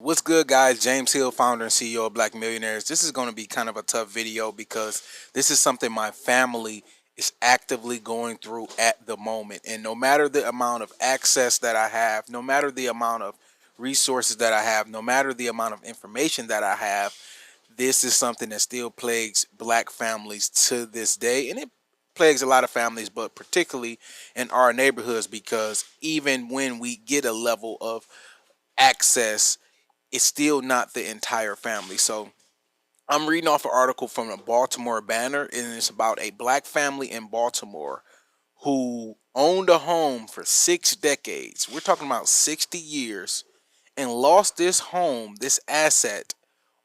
What's good, guys? James Hill, founder and CEO of Black Millionaires. This is going to be kind of a tough video because this is something my family is actively going through at the moment. And no matter the amount of access that I have, no matter the amount of resources that I have, no matter the amount of information that I have, this is something that still plagues black families to this day. And it plagues a lot of families, but particularly in our neighborhoods, because even when we get a level of access, it's still not the entire family. So I'm reading off an article from the Baltimore Banner, and it's about a black family in Baltimore who owned a home for 6 decades. We're talking about 60 years, and lost this home, this asset,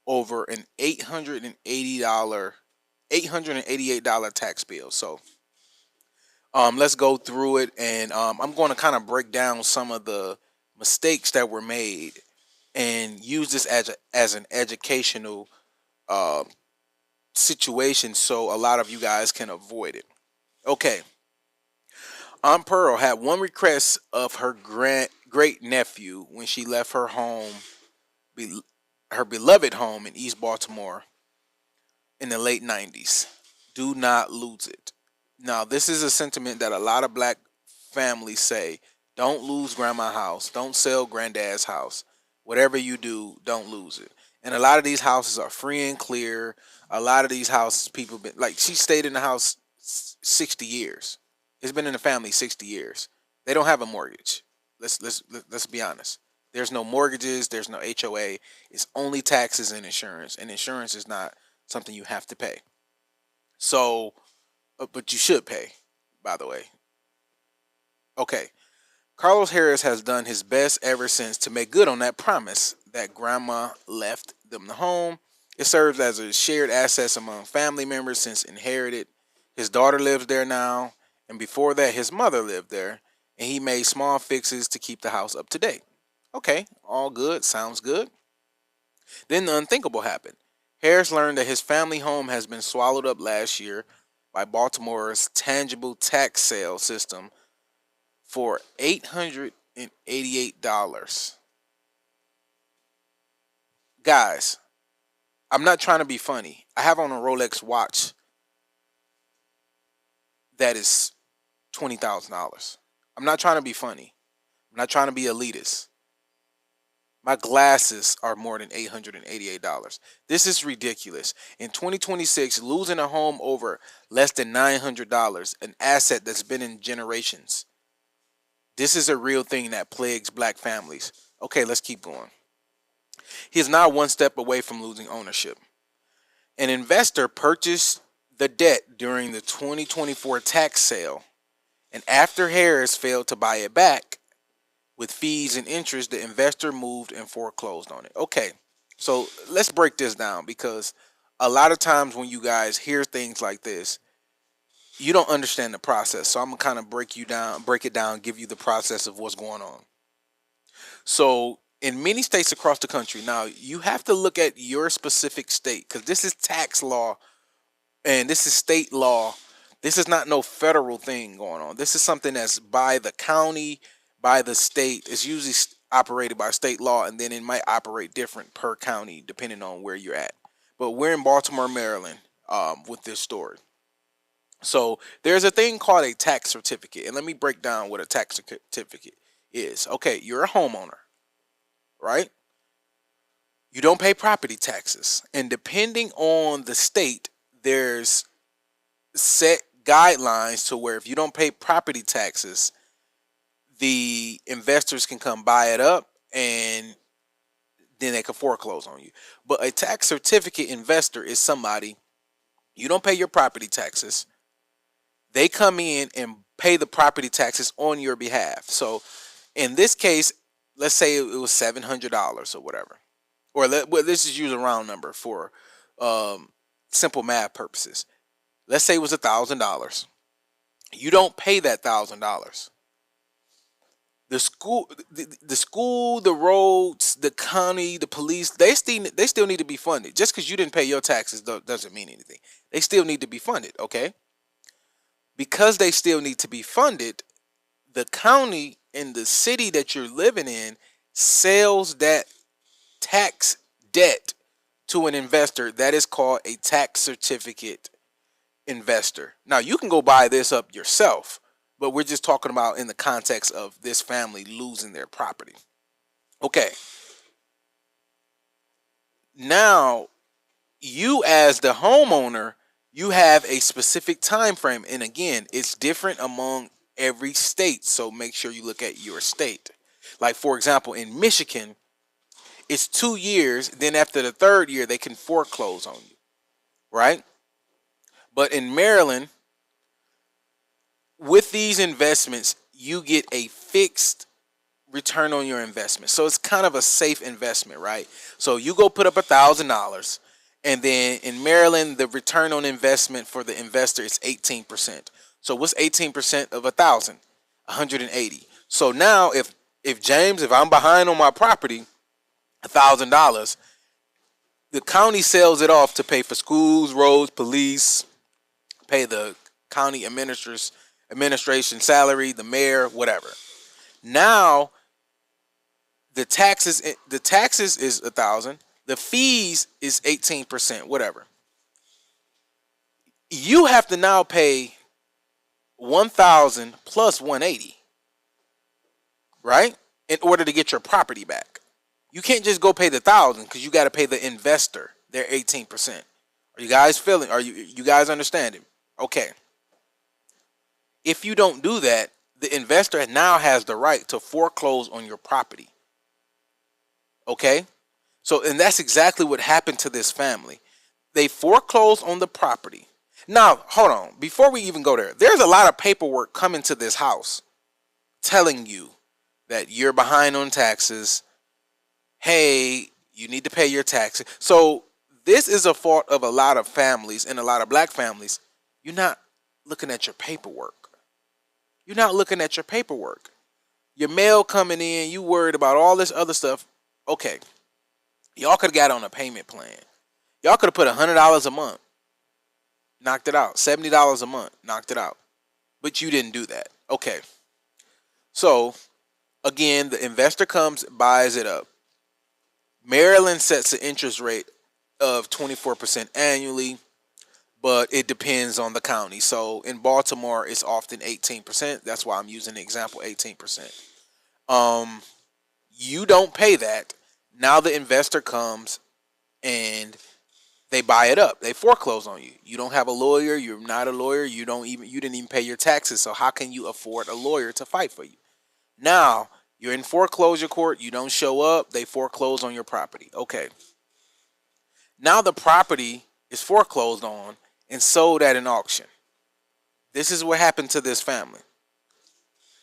over an $888 tax bill. So let's go through it, and I'm going to kind of break down some of the mistakes that were made and use this as an educational uh, situation so a lot of you guys can avoid it. Okay, Aunt Pearl had one request of her great nephew when she left her home, be, her beloved home in East Baltimore in the late 90s. Do not lose it. Now, this is a sentiment that a lot of black families say. Don't lose grandma's house. Don't sell granddad's house. Whatever you do, don't lose it. And a lot of these houses are free and clear. A lot of these houses, people been like, she stayed in the house 60 years. It's been in the family 60 years. They don't have a mortgage. Let's be honest. There's no mortgages. There's no HOA. It's only taxes and insurance is not something you have to pay. So, but you should pay, by the way. Okay. Carlos Harris has done his best ever since to make good on that promise that grandma left them the home. It serves as a shared asset among family members since inherited. His daughter lives there now, and before that, his mother lived there, and he made small fixes to keep the house up to date. Okay, all good, sounds good. Then the unthinkable happened. Harris learned that his family home has been swallowed up last year by Baltimore's tangible tax sale system for $888. Guys, I'm not trying to be funny. I have on a Rolex watch that is $20,000. I'm not trying to be funny. I'm not trying to be elitist. My glasses are more than $888. This is ridiculous. In 2026, losing a home over less than $900, an asset that's been in generations. This is a real thing that plagues black families. Okay, let's keep going. He is now one step away from losing ownership. An investor purchased the debt during the 2024 tax sale, and after Harris failed to buy it back with fees and interest, the investor moved and foreclosed on it. Okay, so let's break this down, because a lot of times when you guys hear things like this, you don't understand the process. So I'm gonna kind of break it down, give you the process of what's going on. So in many states across the country, now you have to look at your specific state, because this is tax law and this is state law. This is not no federal thing going on. This is something that's by the county, by the state. It's usually operated by state law, and then it might operate different per county depending on where you're at. But we're in Baltimore, Maryland, with this story. So there's a thing called a tax certificate, and let me break down what a tax certificate is. Okay, you're a homeowner, right? You don't pay property taxes, and depending on the state, there's set guidelines to where if you don't pay property taxes, the investors can come buy it up and then they can foreclose on you. But a tax certificate investor is somebody, you don't pay your property taxes, they come in and pay the property taxes on your behalf. So in this case, let's say it was $700 or whatever, or let's just use a round number for simple math purposes. Let's say it was $1,000. You don't pay that $1,000. The school, the roads, the county, the police, they still need to be funded. Just because you didn't pay your taxes doesn't mean anything. They still need to be funded, okay? Because they still need to be funded, the county and the city that you're living in sells that tax debt to an investor, that is called a tax certificate investor. Now, you can go buy this up yourself, but we're just talking about in the context of this family losing their property. Okay. Now, you as the homeowner, you have a specific time frame, and again, it's different among every state, so make sure you look at your state. Like, for example, in Michigan, it's 2 years, then after the third year they can foreclose on you, right? But in Maryland, with these investments, you get a fixed return on your investment. So it's kind of a safe investment, right? So you go put up $1,000, and then in Maryland, the return on investment for the investor is 18%. So what's 18% of 1,000? 180. So now if James, if I'm behind on my property, $1,000, the county sells it off to pay for schools, roads, police, pay the county administration salary, the mayor, whatever. Now the taxes is 1,000. The fees is 18%, whatever. You have to now pay 1,000 plus 180, right? In order to get your property back. You can't just go pay the 1,000 because you got to pay the investor their 18%. Are you guys feeling? Are you guys understanding? Okay. If you don't do that, the investor now has the right to foreclose on your property. Okay? So, and that's exactly what happened to this family. They foreclosed on the property. Now, hold on. Before we even go there, there's a lot of paperwork coming to this house telling you that you're behind on taxes. Hey, you need to pay your taxes. So this is a fault of a lot of families, and a lot of black families. You're not looking at your paperwork. You're not looking at your paperwork. Your mail coming in, you worried about all this other stuff. Okay. Y'all could have got on a payment plan. Y'all could have put $100 a month. Knocked it out. $70 a month. Knocked it out. But you didn't do that. Okay. So, again, the investor comes, buys it up. Maryland sets an interest rate of 24% annually, but it depends on the county. So in Baltimore, it's often 18%. That's why I'm using the example 18%. You don't pay that. Now the investor comes and they buy it up. They foreclose on you. You don't have a lawyer. You're not a lawyer. You didn't even pay your taxes. So how can you afford a lawyer to fight for you? Now you're in foreclosure court. You don't show up. They foreclose on your property. Okay. Now the property is foreclosed on and sold at an auction. This is what happened to this family.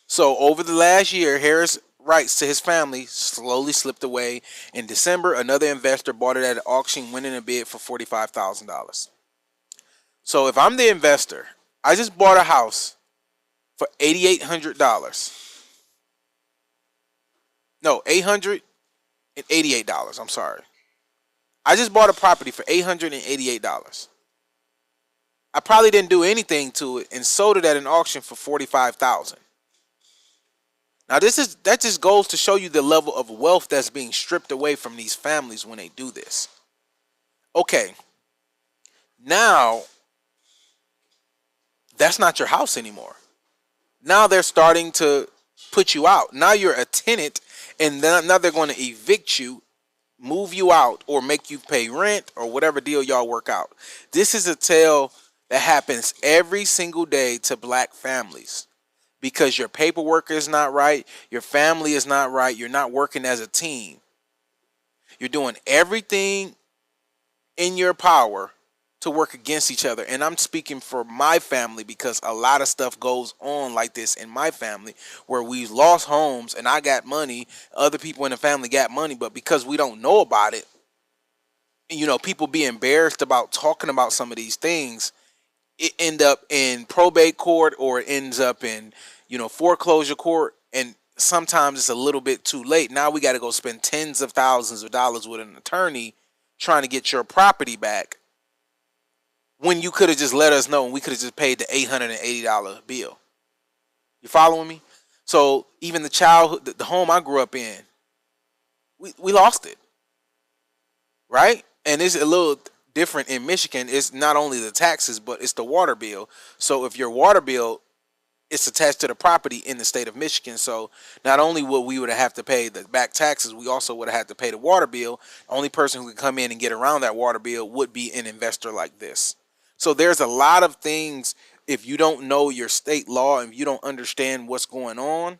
So over the last year, Harris' rights to his family slowly slipped away. In December, another investor bought it at an auction, winning a bid for $45,000. So if I'm the investor, I just bought a house for $8,800. No, $888. I'm sorry. I just bought a property for $888. I probably didn't do anything to it and sold it at an auction for $45,000. Now that just goes to show you the level of wealth that's being stripped away from these families when they do this. Okay. Now that's not your house anymore. Now they're starting to put you out. Now you're a tenant, and now they're going to evict you, move you out, or make you pay rent or whatever deal y'all work out. This is a tale that happens every single day to black families because your paperwork is not right, your family is not right, you're not working as a team. You're doing everything in your power to work against each other. And I'm speaking for my family because a lot of stuff goes on like this in my family where we lost homes and I got money, other people in the family got money, but because we don't know about it, you know, people be embarrassed about talking about some of these things, it end up in probate court or it ends up in, you know, foreclosure court, and sometimes it's a little bit too late. Now we got to go spend tens of thousands of dollars with an attorney trying to get your property back when you could have just let us know and we could have just paid the $880 bill. You following me? So even the home I grew up in, we lost it. right? And it's a little different in Michigan. It's not only the taxes, but it's the water bill. So if your water bill, it's attached to the property in the state of Michigan. So not only would we would have to pay the back taxes, we also would have had to pay the water bill. The only person who could come in and get around that water bill would be an investor like this. So there's a lot of things. If you don't know your state law and you don't understand what's going on,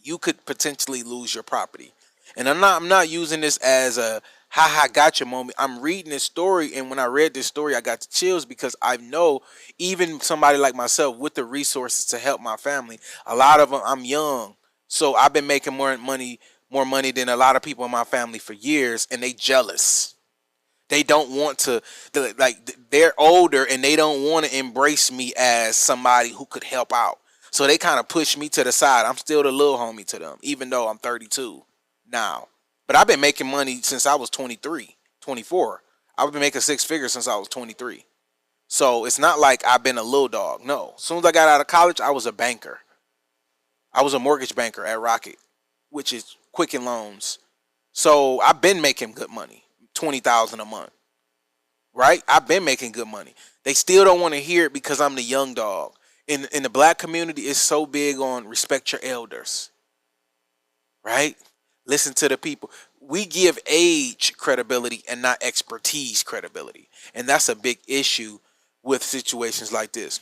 you could potentially lose your property. And I'm not using this as a haha gotcha moment. I'm reading this story, and when I read this story, I got the chills because I know even somebody like myself with the resources to help my family, a lot of them, I'm young. So I've been making more money than a lot of people in my family for years, and they jealous. They don't want to, like, they're older and they don't want to embrace me as somebody who could help out. So they kind of push me to the side. I'm still the little homie to them, even though I'm 32 now. But I've been making money since I was 23, 24. I've been making six figures since I was 23. So it's not like I've been a little dog. No. As soon as I got out of college, I was a banker. I was a mortgage banker at Rocket, which is Quicken Loans. So I've been making good money, 20,000 a month, right? I've been making good money. They still don't want to hear it because I'm the young dog. In the black community, it's so big on respect your elders, right? Listen to the people. We give age credibility and not expertise credibility, and that's a big issue with situations like this.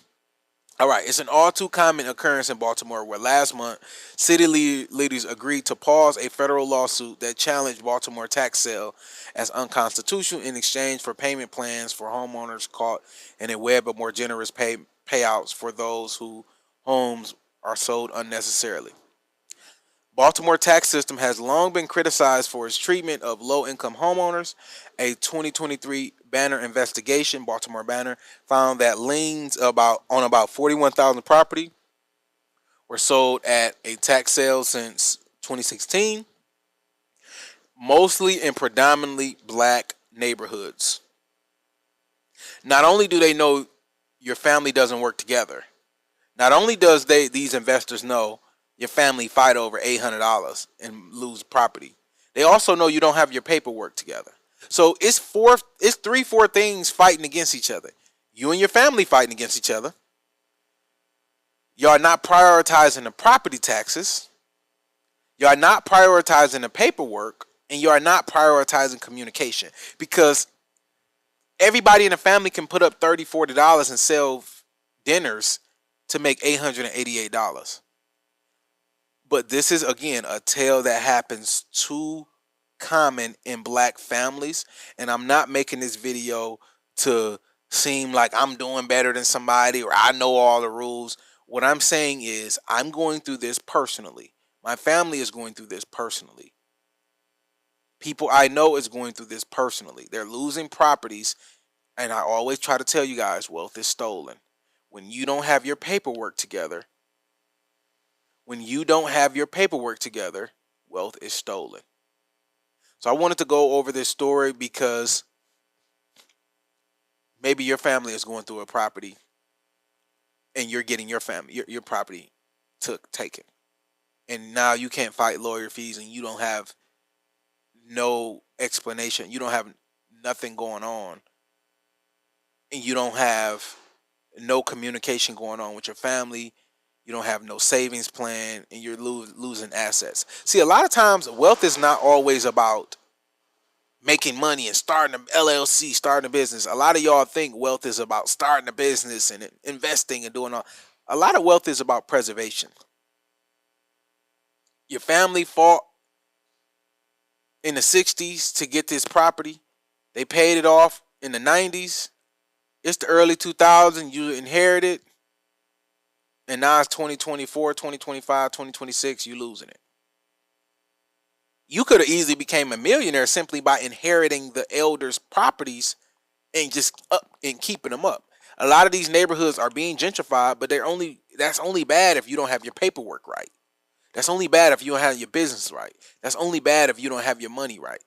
All right, it's an all too common occurrence in Baltimore where last month city leaders agreed to pause a federal lawsuit that challenged Baltimore tax sale as unconstitutional in exchange for payment plans for homeowners caught in a web of more generous payouts for those whose homes are sold unnecessarily. Baltimore tax system has long been criticized for its treatment of low-income homeowners. A 2023 Banner investigation, Baltimore Banner, found that liens about 41,000 property were sold at a tax sale since 2016, mostly in predominantly black neighborhoods. Not only do they know your family doesn't work together, not only does these investors know your family fight over $800 and lose property, they also know you don't have your paperwork together. So it's three, four things fighting against each other. You and your family fighting against each other. Y'all not prioritizing the property taxes. Y'all not prioritizing the paperwork, and you are not prioritizing communication, because everybody in the family can put up $30, $40 and sell dinners to make $888. But this is, again, a tale that happens too common in black families. And I'm not making this video to seem like I'm doing better than somebody or I know all the rules. What I'm saying is I'm going through this personally. My family is going through this personally. People I know is going through this personally. They're losing properties. And I always try to tell you guys, wealth is stolen. When you don't have your paperwork together, wealth is stolen. So I wanted to go over this story because maybe your family is going through a property and you're getting your property taken. And now you can't fight lawyer fees and you don't have no explanation. You don't have nothing going on. And you don't have no communication going on with your family. You don't have no savings plan, and you're losing assets. See, a lot of times wealth is not always about making money and starting an LLC, starting a business. A lot of y'all think wealth is about starting a business and investing and doing all. A lot of wealth is about preservation. Your family fought in the 60s to get this property. They paid it off in the 90s. It's the early 2000s. You inherited. And now it's 2024, 2025, 2026. You losing it. You could have easily became a millionaire simply by inheriting the elders' properties and just up and keeping them up. A lot of these neighborhoods are being gentrified, but that's only bad if you don't have your paperwork right. That's only bad if you don't have your business right. That's only bad if you don't have your money right.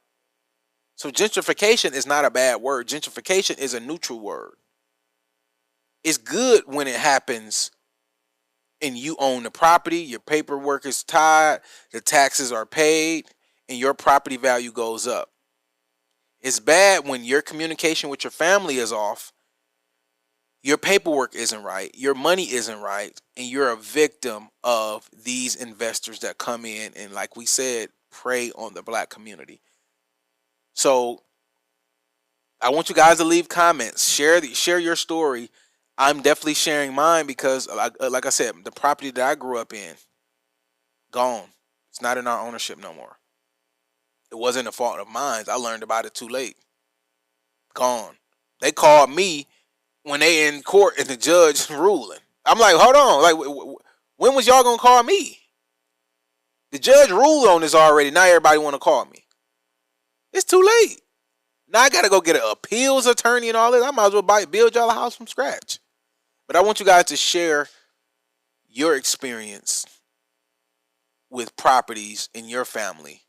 So gentrification is not a bad word. Gentrification is a neutral word. It's good when it happens and you own the property, your paperwork is tied, the taxes are paid, and your property value goes up. It's bad when your communication with your family is off, your paperwork isn't right, your money isn't right, and you're a victim of these investors that come in and, like we said, prey on the black community. So I want you guys to leave comments, share your story. I'm definitely sharing mine because, like I said, the property that I grew up in, gone. It's not in our ownership no more. It wasn't a fault of mine. I learned about it too late. Gone. They called me when they in court and the judge ruling. I'm like, hold on. Like, when was y'all gonna call me? The judge ruled on this already. Now everybody want to call me. It's too late. Now I gotta go get an appeals attorney and all this. I might as well build y'all a house from scratch. But I want you guys to share your experience with properties in your family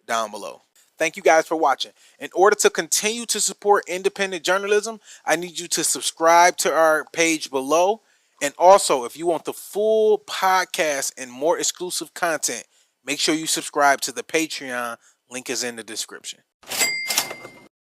down below. Thank you guys for watching. In order to continue to support independent journalism, I need you to subscribe to our page below. And also, if you want the full podcast and more exclusive content, make sure you subscribe to the Patreon. Link is in the description.